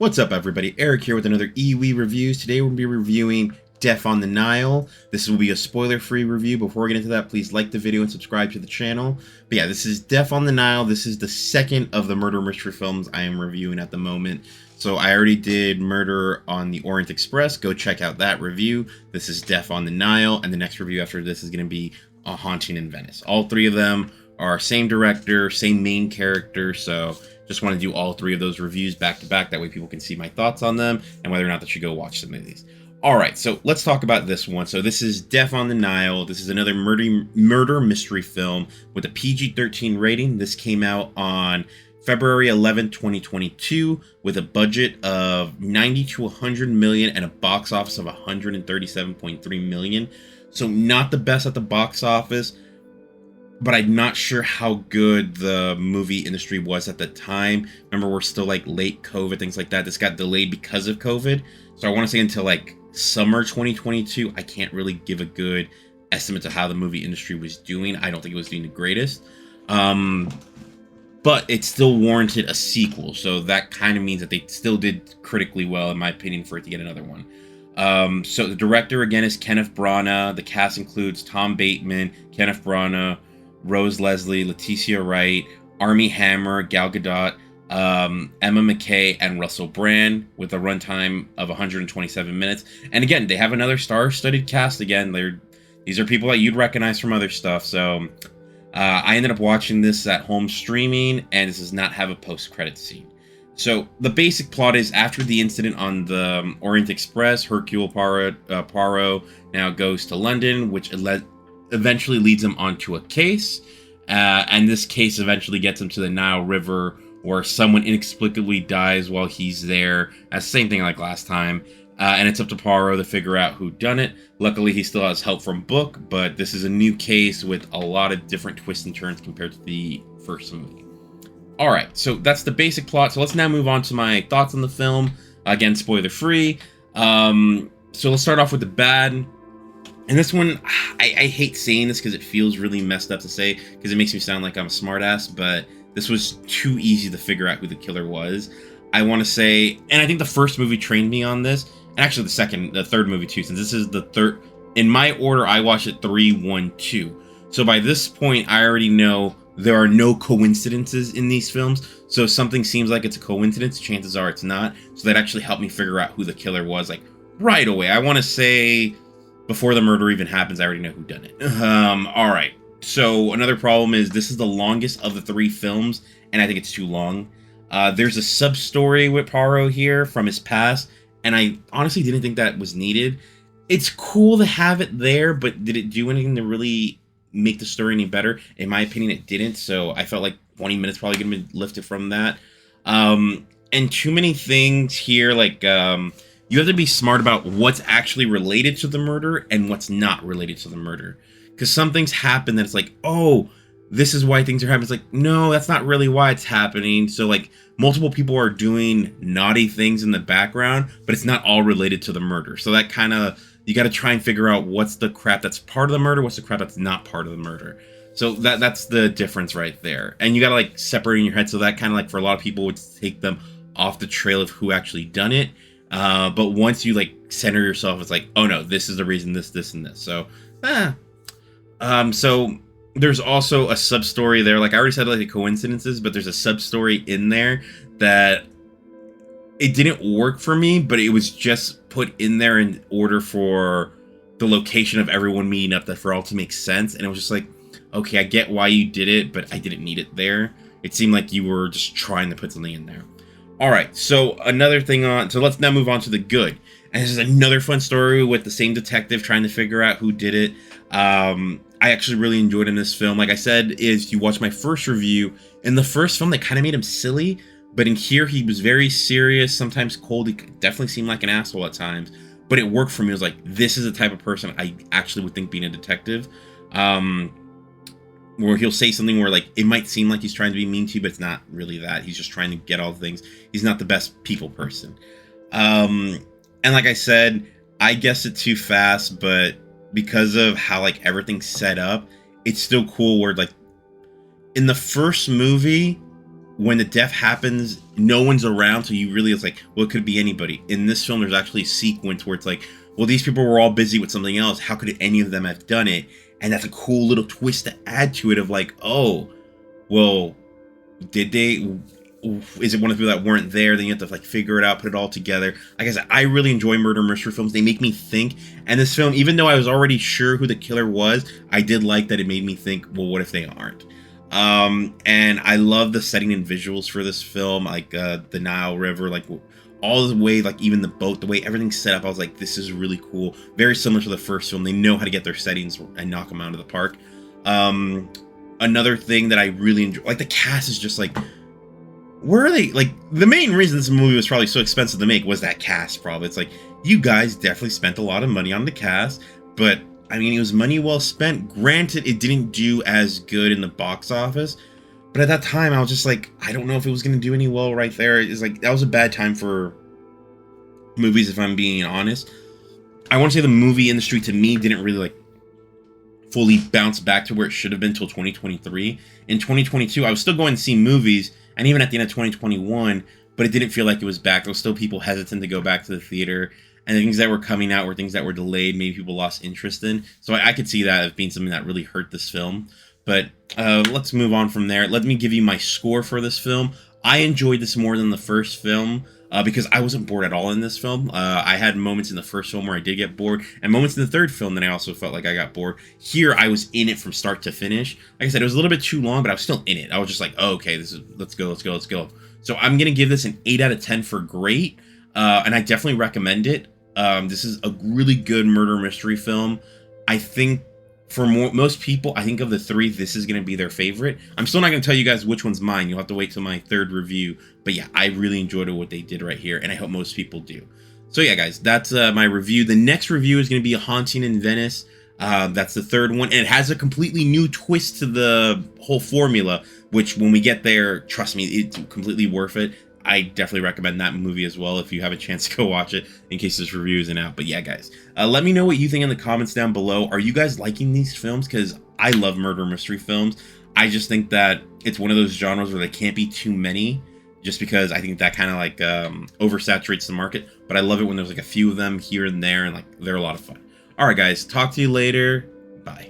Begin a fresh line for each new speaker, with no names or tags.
What's up, everybody? Eric here with another EWE Reviews. Today we'll be reviewing Death on the Nile. This will be a spoiler-free review. Before we get into that, please like the video and subscribe to the channel. But yeah, this is Death on the Nile. This is the second of the murder mystery films I am reviewing at the moment. So I already did Murder on the Orient Express. Go check out that review. This is Death on the Nile, and the next review after this is going to be A Haunting in Venice. All three of them are same director, same main character, so just want to do all three of those reviews back to back. That way people can see my thoughts on them and whether or not they should go watch some of these. All right, so let's talk about this one. So this is Death on the Nile. This is another murder mystery film with a PG-13 rating. This came out on February 11, 2022 with a budget of 90 to 100 million and a box office of 137.3 million. So not the best at the box office, but I'm not sure how good the movie industry was at the time. Remember, we're still like late COVID, things like that. This got delayed because of COVID. So I want to say until like summer 2022, I can't really give a good estimate to how the movie industry was doing. I don't think it was doing the greatest. But it still warranted a sequel. So that kind of means that they still did critically well, in my opinion, for it to get another one. So the director, again, is Kenneth Branagh. The cast includes Tom Bateman, Kenneth Branagh, Rose Leslie, Letitia Wright, Armie Hammer, Gal Gadot, Emma McKay, and Russell Brand, with a runtime of 127 minutes. And again, they have another star-studded cast. Again, these are people that you'd recognize from other stuff. So I ended up watching this at home streaming, and this does not have a post-credit scene. So the basic plot is, after the incident on the Orient Express, Hercule Poirot now goes to London, which eventually leads him onto a case, and this case eventually gets him to the Nile River, where someone inexplicably dies while he's there. Same thing like last time, and it's up to Poirot to figure out who done it. Luckily, he still has help from Book, but this is a new case with a lot of different twists and turns compared to the first movie. All right, so that's the basic plot. So let's now move on to my thoughts on the film. Again, spoiler-free. So let's start off with the bad. And this one, I hate saying this because it feels really messed up to say, because it makes me sound like I'm a smartass, but this was too easy to figure out who the killer was. I want to say, and I think the first movie trained me on this, and actually the third movie too, since this is the third. In my order, I watched it 3, 1, 2. So by this point, I already know there are no coincidences in these films. So if something seems like it's a coincidence, chances are it's not. So that actually helped me figure out who the killer was, like, right away. I want to say, before the murder even happens, I already know who done it. All right. So another problem is this is the longest of the 3 films, and I think it's too long. There's a sub-story with Poirot here from his past, and I honestly didn't think that was needed. It's cool to have it there, but did it do anything to really make the story any better? In my opinion, it didn't. So I felt like 20 minutes probably gonna be lifted from that. And too many things here, like you have to be smart about what's actually related to the murder and what's not related to the murder. Because some things happen that it's like, oh, this is why things are happening. It's like, no, that's not really why it's happening. So like multiple people are doing naughty things in the background, but it's not all related to the murder. So that kind of, you got to try and figure out what's the crap that's part of the murder, what's the crap that's not part of the murder. So that's the difference right there. And you got to like separate in your head. So that kind of like for a lot of people would take them off the trail of who actually done it. But once you like center yourself, it's like, oh no, this is the reason, this, and this. So, so there's also a sub story there. Like I already said, like the coincidences, but there's a sub story in there that it didn't work for me, but it was just put in there in order for the location of everyone meeting up, that for all to make sense. And it was just like, okay, I get why you did it, but I didn't need it there. It seemed like you were just trying to put something in there. All right, so another thing so let's now move on to the good. And this is another fun story with the same detective trying to figure out who did it. I actually really enjoyed in this film. Like I said, if you watch my first review, in the first film, they kind of made him silly. But in here, he was very serious, sometimes cold. He definitely seemed like an asshole at times. But it worked for me. It was like, this is the type of person I actually would think being a detective. Where he'll say something where like it might seem like he's trying to be mean to you, but it's not really that. He's just trying to get all the things. He's not the best people person. And like I said, I guessed it too fast, but because of how like everything's set up, it's still cool where like in the first movie, when the death happens, no one's around, so you really, it's like, well, it could be anybody. In this film, there's actually a sequence where it's like, well, these people were all busy with something else. How could any of them have done it? And that's a cool little twist to add to it of like, oh, well, did they? Is it one of the people that weren't there? Then you have to like figure it out, put it all together. Like I said, I really enjoy murder mystery films. They make me think. And this film, even though I was already sure who the killer was, I did like that it made me think, well, what if they aren't? And I love the setting and visuals for this film, like the Nile River, like all the way, like even the boat, the way everything's set up. I was like, this is really cool. Very similar to the first film. They know how to get their settings and knock them out of the park. Another thing that I really enjoy, like the cast is just like, where are they? Like the main reason this movie was probably so expensive to make was that cast. Probably it's like, you guys definitely spent a lot of money on the cast, but I mean, it was money well spent. Granted, it didn't do as good in the box office, but at that time I was just like, I don't know if it was going to do any well right there. It's like, that was a bad time for movies, if I'm being honest. I want to say the movie industry to me didn't really like fully bounce back to where it should have been till 2023. In 2022, I was still going to see movies, and even at the end of 2021, but it didn't feel like it was back. There was still people hesitant to go back to the theater, and the things that were coming out were things that were delayed, maybe people lost interest in. So I could see that as being something that really hurt this film. But let's move on from there. Let me give you my score for this film. I enjoyed this more than the first film because I wasn't bored at all in this film. I had moments in the first film where I did get bored, and moments in the third film that I also felt like I got bored. Here, I was in it from start to finish. Like I said, it was a little bit too long, but I was still in it. I was just like, oh, okay, let's go. So I'm going to give this an 8 out of 10 for great, and I definitely recommend it. This is a really good murder mystery film. I think for most people, I think of the three, this is going to be their favorite. I'm still not going to tell you guys which one's mine. You'll have to wait till my third review. But yeah, I really enjoyed what they did right here, and I hope most people do. So yeah, guys, that's my review. The next review is going to be A Haunting in Venice. That's the third one, and it has a completely new twist to the whole formula, which when we get there, trust me, it's completely worth it. I definitely recommend that movie as well if you have a chance to go watch it in case this review isn't out. But yeah, guys, let me know what you think in the comments down below. Are you guys liking these films? Because I love murder mystery films. I just think that it's one of those genres where there can't be too many, just because I think that kind of like oversaturates the market. But I love it when there's like a few of them here and there, and like they're a lot of fun. All right, guys, talk to you later. Bye.